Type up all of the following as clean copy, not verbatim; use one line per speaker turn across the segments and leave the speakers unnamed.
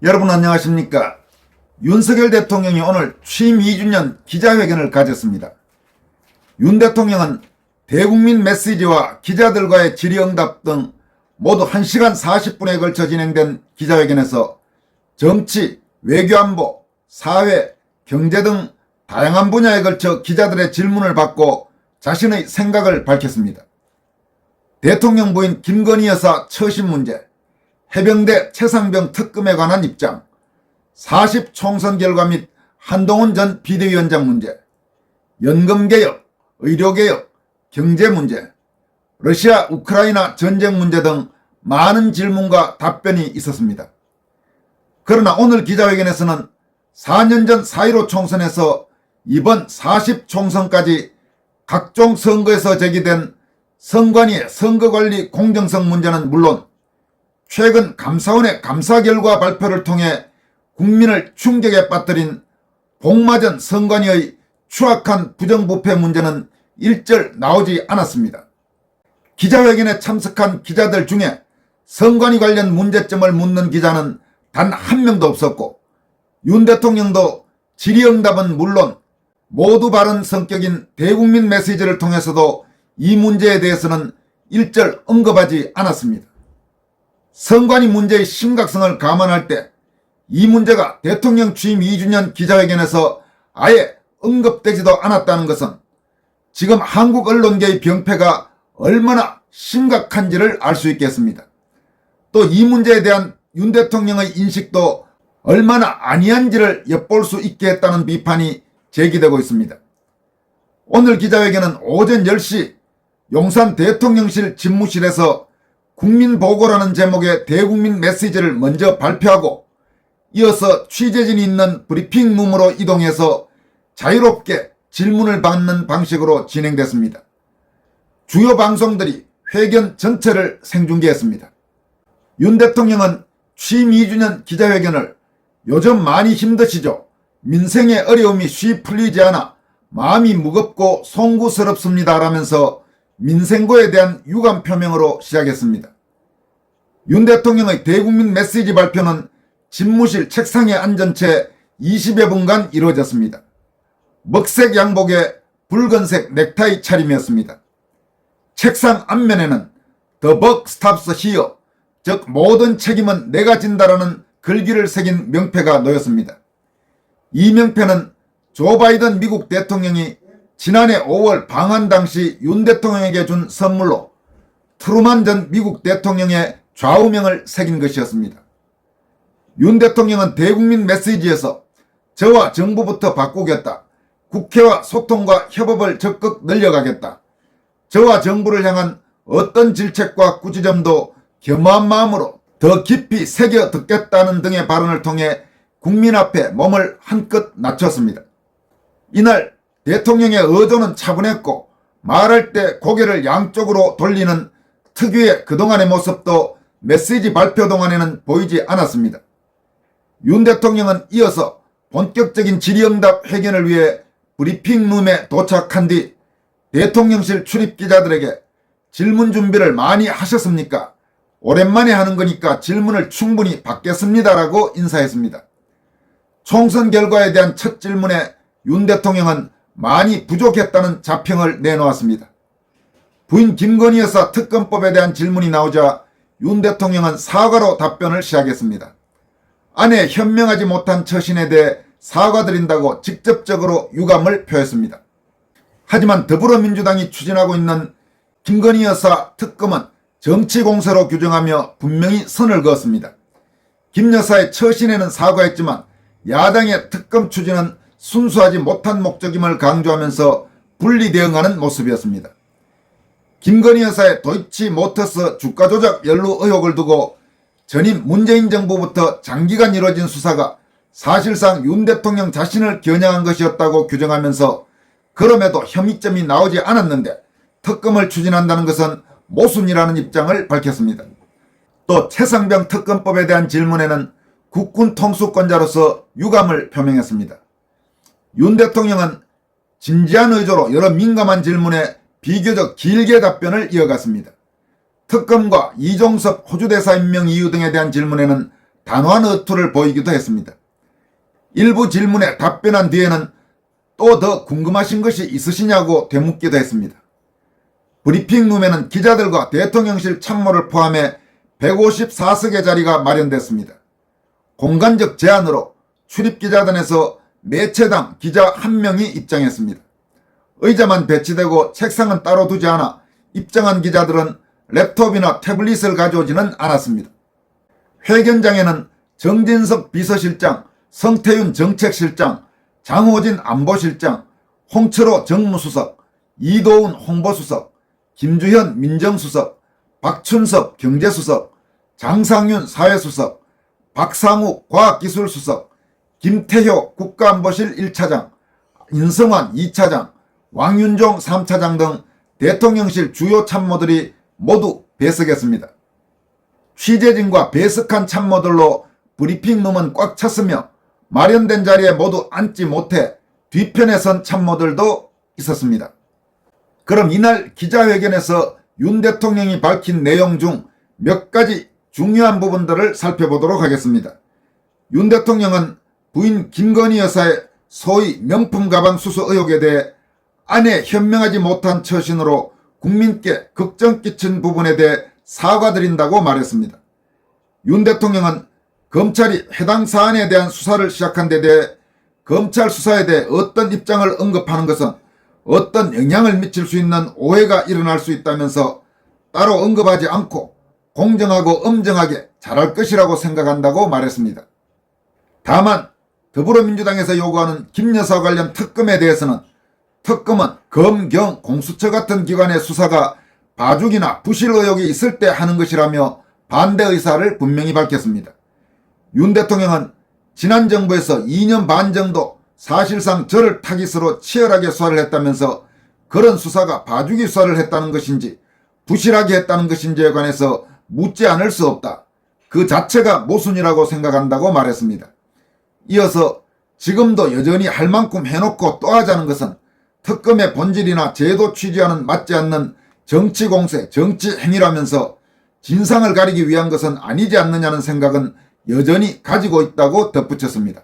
여러분 안녕하십니까? 윤석열 대통령이 오늘 취임 2주년 기자회견을 가졌습니다. 윤 대통령은 대국민 메시지와 기자들과의 질의응답 등 모두 1시간 40분에 걸쳐 진행된 기자회견에서 정치, 외교안보, 사회, 경제 등 다양한 분야에 걸쳐 기자들의 질문을 받고 자신의 생각을 밝혔습니다. 대통령 부인 김건희 여사 처신 문제, 해병대 최상병 특검에 관한 입장, 40 총선 결과 및 한동훈 전 비대위원장 문제, 연금개혁, 의료개혁, 경제 문제, 러시아 우크라이나 전쟁 문제 등 많은 질문과 답변이 있었습니다. 그러나 오늘 기자회견에서는 4년 전 4.15 총선에서 이번 40 총선까지 각종 선거에서 제기된 선관위의 선거관리 공정성 문제는 물론 최근 감사원의 감사 결과 발표를 통해 국민을 충격에 빠뜨린 복마전 선관위의 추악한 부정부패 문제는 일절 나오지 않았습니다. 기자회견에 참석한 기자들 중에 선관위 관련 문제점을 묻는 기자는 단 한 명도 없었고 윤 대통령도 질의응답은 물론 모두 바른 성격인 대국민 메시지를 통해서도 이 문제에 대해서는 일절 언급하지 않았습니다. 선관위 문제의 심각성을 감안할 때 이 문제가 대통령 취임 2주년 기자회견에서 아예 언급되지도 않았다는 것은 지금 한국 언론계의 병폐가 얼마나 심각한지를 알 수 있겠습니다. 또 이 문제에 대한 윤 대통령의 인식도 얼마나 아니한지를 엿볼 수 있게 했다는 비판이 제기되고 있습니다. 오늘 기자회견은 오전 10시 용산 대통령실 집무실에서 국민보고라는 제목의 대국민 메시지를 먼저 발표하고 이어서 취재진이 있는 브리핑룸으로 이동해서 자유롭게 질문을 받는 방식으로 진행됐습니다. 주요 방송들이 회견 전체를 생중계했습니다. 윤 대통령은 취임 2주년 기자회견을 요즘 많이 힘드시죠? 민생의 어려움이 쉬 풀리지 않아 마음이 무겁고 송구스럽습니다 라면서 민생고에 대한 유감 표명으로 시작했습니다. 윤 대통령의 대국민 메시지 발표는 집무실 책상에 앉은 채 20여 분간 이루어졌습니다. 먹색 양복에 붉은색 넥타이 차림이었습니다. 책상 앞면에는 The buck stops here, 즉 모든 책임은 내가 진다라는 글귀를 새긴 명패가 놓였습니다. 이 명패는 조 바이든 미국 대통령이 지난해 5월 방한 당시 윤 대통령에게 준 선물로 트루만 전 미국 대통령의 좌우명을 새긴 것이었습니다. 윤 대통령은 대국민 메시지에서 저와 정부부터 바꾸겠다, 국회와 소통과 협업을 적극 늘려가겠다, 저와 정부를 향한 어떤 질책과 꾸지점도 겸허한 마음으로 더 깊이 새겨 듣겠다는 등의 발언을 통해 국민 앞에 몸을 한껏 낮췄습니다. 이날 대통령의 어조는 차분했고 말할 때 고개를 양쪽으로 돌리는 특유의 그동안의 모습도 메시지 발표 동안에는 보이지 않았습니다. 윤 대통령은 이어서 본격적인 질의응답 회견을 위해 브리핑룸에 도착한 뒤 대통령실 출입기자들에게 질문 준비를 많이 하셨습니까? 오랜만에 하는 거니까 질문을 충분히 받겠습니다라고 인사했습니다. 총선 결과에 대한 첫 질문에 윤 대통령은 많이 부족했다는 자평을 내놓았습니다. 부인 김건희 여사 특검법에 대한 질문이 나오자 윤 대통령은 사과로 답변을 시작했습니다. 아내 현명하지 못한 처신에 대해 사과드린다고 직접적으로 유감을 표했습니다. 하지만 더불어민주당이 추진하고 있는 김건희 여사 특검은 정치공세로 규정하며 분명히 선을 그었습니다. 김 여사의 처신에는 사과했지만 야당의 특검 추진은 순수하지 못한 목적임을 강조하면서 분리 대응하는 모습이었습니다. 김건희 여사의 도이치모터스 주가 조작 연루 의혹을 두고 전임 문재인 정부부터 장기간 이뤄진 수사가 사실상 윤 대통령 자신을 겨냥한 것이었다고 규정하면서 그럼에도 혐의점이 나오지 않았는데 특검을 추진한다는 것은 모순이라는 입장을 밝혔습니다. 또 최상병 특검법에 대한 질문에는 국군 통수권자로서 유감을 표명했습니다. 윤 대통령은 진지한 의조로 여러 민감한 질문에 비교적 길게 답변을 이어갔습니다. 특검과 이종섭 호주대사 임명 이유 등에 대한 질문에는 단호한 어투를 보이기도 했습니다. 일부 질문에 답변한 뒤에는 또 더 궁금하신 것이 있으시냐고 되묻기도 했습니다. 브리핑룸에는 기자들과 대통령실 참모를 포함해 154석의 자리가 마련됐습니다. 공간적 제한으로 출입기자단에서 매체당 기자 1명이 입장했습니다. 의자만 배치되고 책상은 따로 두지 않아 입장한 기자들은 랩톱이나 태블릿을 가져오지는 않았습니다. 회견장에는 정진석 비서실장, 성태윤 정책실장, 장호진 안보실장, 홍철호 정무수석, 이도훈 홍보수석, 김주현 민정수석, 박춘섭 경제수석, 장상윤 사회수석, 박상욱 과학기술수석, 김태효 국가안보실 1차장, 인성환 2차장, 왕윤종 3차장 등 대통령실 주요 참모들이 모두 배석했습니다. 취재진과 배석한 참모들로 브리핑룸은 꽉 찼으며 마련된 자리에 모두 앉지 못해 뒤편에 선 참모들도 있었습니다. 그럼 이날 기자회견에서 윤 대통령이 밝힌 내용 중 몇 가지 중요한 부분들을 살펴보도록 하겠습니다. 윤 대통령은 부인 김건희 여사의 소위 명품 가방 수수 의혹에 대해 아내 현명하지 못한 처신으로 국민께 걱정 끼친 부분에 대해 사과드린다고 말했습니다. 윤 대통령은 검찰이 해당 사안에 대한 수사를 시작한 데 대해 검찰 수사에 대해 어떤 입장을 언급하는 것은 어떤 영향을 미칠 수 있는 오해가 일어날 수 있다면서 따로 언급하지 않고 공정하고 엄정하게 잘할 것이라고 생각한다고 말했습니다. 다만 더불어민주당에서 요구하는 김 여사 관련 특검에 대해서는 특검은 검, 경, 공수처 같은 기관의 수사가 봐주기나 부실 의혹이 있을 때 하는 것이라며 반대 의사를 분명히 밝혔습니다. 윤 대통령은 지난 정부에서 2년 반 정도 사실상 저를 타깃으로 치열하게 수사를 했다면서 그런 수사가 봐주기 수사를 했다는 것인지 부실하게 했다는 것인지에 관해서 묻지 않을 수 없다. 그 자체가 모순이라고 생각한다고 말했습니다. 이어서 지금도 여전히 할 만큼 해놓고 또 하자는 것은 특검의 본질이나 제도 취지와는 맞지 않는 정치 공세, 정치 행위라면서 진상을 가리기 위한 것은 아니지 않느냐는 생각은 여전히 가지고 있다고 덧붙였습니다.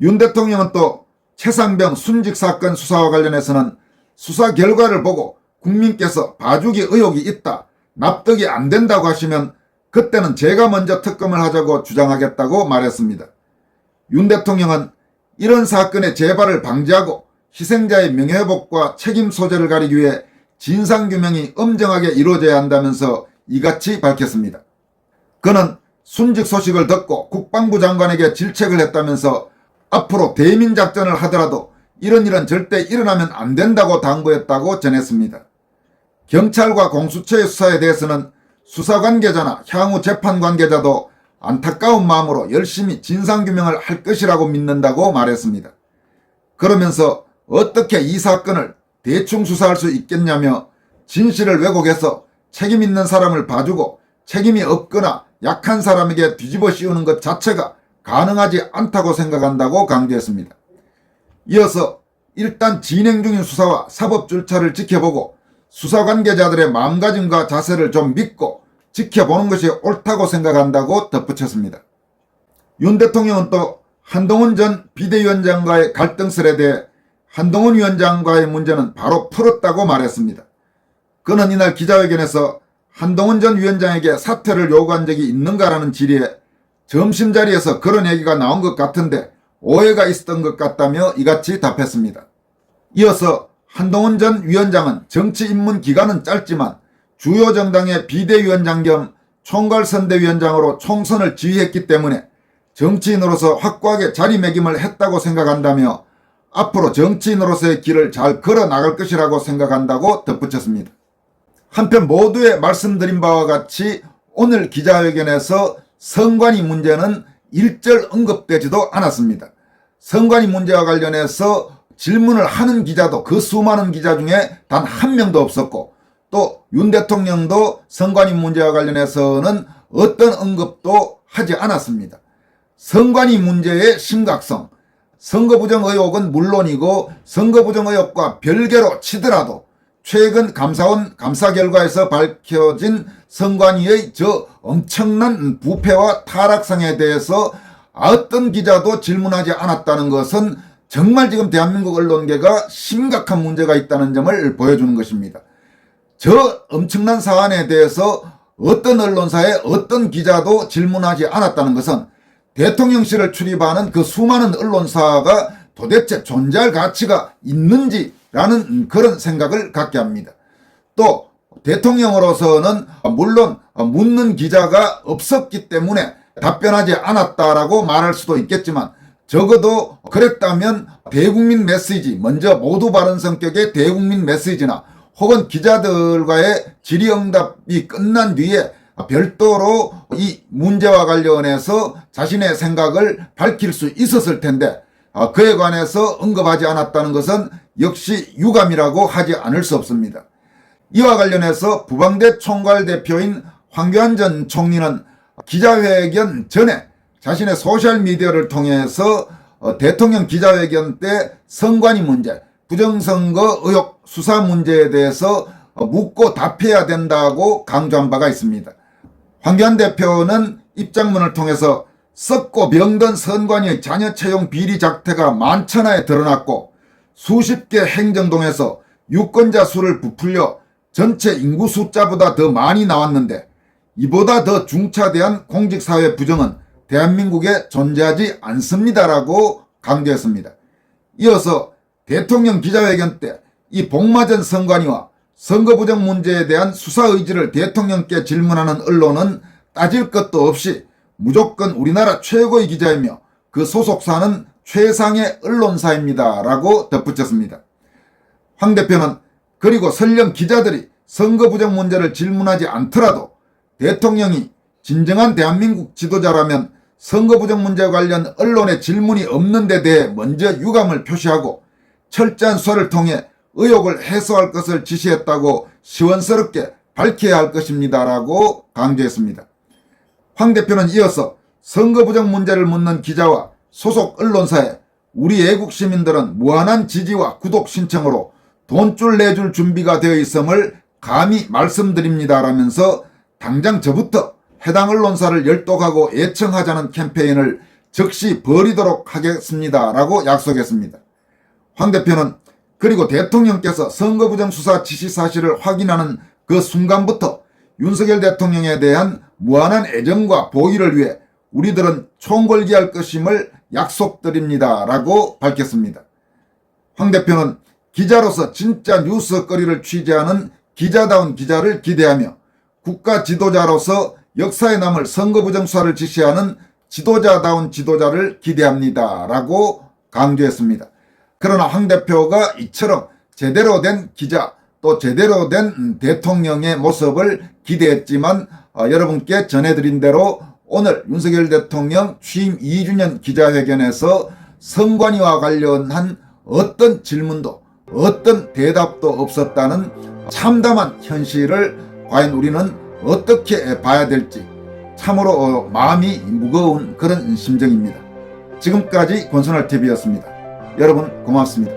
윤 대통령은 또 최상병 순직 사건 수사와 관련해서는 수사 결과를 보고 국민께서 봐주기 의혹이 있다, 납득이 안 된다고 하시면 그때는 제가 먼저 특검을 하자고 주장하겠다고 말했습니다. 윤 대통령은 이런 사건의 재발을 방지하고 희생자의 명예회복과 책임 소재를 가리기 위해 진상규명이 엄정하게 이루어져야 한다면서 이같이 밝혔습니다. 그는 순직 소식을 듣고 국방부 장관에게 질책을 했다면서 앞으로 대민작전을 하더라도 이런 절대 일어나면 안 된다고 당부했다고 전했습니다. 경찰과 공수처의 수사에 대해서는 수사관계자나 향후 재판관계자도 안타까운 마음으로 열심히 진상규명을 할 것이라고 믿는다고 말했습니다. 그러면서 어떻게 이 사건을 대충 수사할 수 있겠냐며 진실을 왜곡해서 책임 있는 사람을 봐주고 책임이 없거나 약한 사람에게 뒤집어 씌우는 것 자체가 가능하지 않다고 생각한다고 강조했습니다. 이어서 일단 진행 중인 수사와 사법 절차를 지켜보고 수사 관계자들의 마음가짐과 자세를 좀 믿고 지켜보는 것이 옳다고 생각한다고 덧붙였습니다. 윤 대통령은 또 한동훈 전 비대위원장과의 갈등설에 대해 한동훈 위원장과의 문제는 바로 풀었다고 말했습니다. 그는 이날 기자회견에서 한동훈 전 위원장에게 사퇴를 요구한 적이 있는가라는 질의에 점심자리에서 그런 얘기가 나온 것 같은데 오해가 있었던 것 같다며 이같이 답했습니다. 이어서 한동훈 전 위원장은 정치 입문 기간은 짧지만 주요 정당의 비대위원장 겸 총괄선대위원장으로 총선을 지휘했기 때문에 정치인으로서 확고하게 자리매김을 했다고 생각한다며 앞으로 정치인으로서의 길을 잘 걸어 나갈 것이라고 생각한다고 덧붙였습니다. 한편 모두에 말씀드린 바와 같이 오늘 기자회견에서 선관위 문제는 일절 언급되지도 않았습니다. 선관위 문제와 관련해서 질문을 하는 기자도 그 수많은 기자 중에 단 한 명도 없었고 또 윤 대통령도 선관위 문제와 관련해서는 어떤 언급도 하지 않았습니다. 선관위 문제의 심각성, 선거부정 의혹은 물론이고 선거부정 의혹과 별개로 치더라도 최근 감사원 감사 결과에서 밝혀진 선관위의 저 엄청난 부패와 타락상에 대해서 어떤 기자도 질문하지 않았다는 것은 정말 지금 대한민국 언론계가 심각한 문제가 있다는 점을 보여주는 것입니다. 저 엄청난 사안에 대해서 어떤 언론사의 어떤 기자도 질문하지 않았다는 것은 대통령실을 출입하는 그 수많은 언론사가 도대체 존재할 가치가 있는지라는 그런 생각을 갖게 합니다. 또 대통령으로서는 물론 묻는 기자가 없었기 때문에 답변하지 않았다라고 말할 수도 있겠지만 적어도 그랬다면 대국민 메시지, 먼저 모두 발언 성격의 대국민 메시지나 혹은 기자들과의 질의응답이 끝난 뒤에 별도로 이 문제와 관련해서 자신의 생각을 밝힐 수 있었을 텐데 그에 관해서 언급하지 않았다는 것은 역시 유감이라고 하지 않을 수 없습니다. 이와 관련해서 부방대 총괄 대표인 황교안 전 총리는 기자회견 전에 자신의 소셜미디어를 통해서 대통령 기자회견 때 선관위 문제, 부정선거 의혹 수사 문제에 대해서 묻고 답해야 된다고 강조한 바가 있습니다. 황교안 대표는 입장문을 통해서 썩고 병든 선관위의 자녀 채용 비리 작태가 만천하에 드러났고 수십 개 행정동에서 유권자 수를 부풀려 전체 인구 숫자보다 더 많이 나왔는데 이보다 더 중차대한 공직사회 부정은 대한민국에 존재하지 않습니다라고 강조했습니다. 이어서 대통령 기자회견 때 이 복마전 선관위와 선거부정 문제에 대한 수사 의지를 대통령께 질문하는 언론은 따질 것도 없이 무조건 우리나라 최고의 기자이며 그 소속사는 최상의 언론사입니다 라고 덧붙였습니다. 황 대표는 그리고 설령 기자들이 선거부정 문제를 질문하지 않더라도 대통령이 진정한 대한민국 지도자라면 선거부정 문제 관련 언론의 질문이 없는 데 대해 먼저 유감을 표시하고 철저한 수사를 통해 의혹을 해소할 것을 지시했다고 시원스럽게 밝혀야 할 것입니다 라고 강조했습니다. 황 대표는 이어서 선거부정 문제를 묻는 기자와 소속 언론사에 우리 애국 시민들은 무한한 지지와 구독 신청으로 돈줄 내줄 준비가 되어 있음을 감히 말씀드립니다 라면서 당장 저부터 해당 언론사를 열독하고 애청하자는 캠페인을 즉시 벌이도록 하겠습니다 라고 약속했습니다. 황 대표는 그리고 대통령께서 선거부정 수사 지시 사실을 확인하는 그 순간부터 윤석열 대통령에 대한 무한한 애정과 보위를 위해 우리들은 총궐기할 것임을 약속드립니다 라고 밝혔습니다. 황 대표는 기자로서 진짜 뉴스거리를 취재하는 기자다운 기자를 기대하며 국가 지도자로서 역사에 남을 선거부정 수사를 지시하는 지도자다운 지도자를 기대합니다 라고 강조했습니다. 그러나 황 대표가 이처럼 제대로 된 기자 또 제대로 된 대통령의 모습을 기대했지만 여러분께 전해드린 대로 오늘 윤석열 대통령 취임 2주년 기자회견에서 선관위와 관련한 어떤 질문도 어떤 대답도 없었다는 참담한 현실을 과연 우리는 어떻게 봐야 될지 참으로 마음이 무거운 그런 심정입니다. 지금까지 권순할TV였습니다. 여러분 고맙습니다.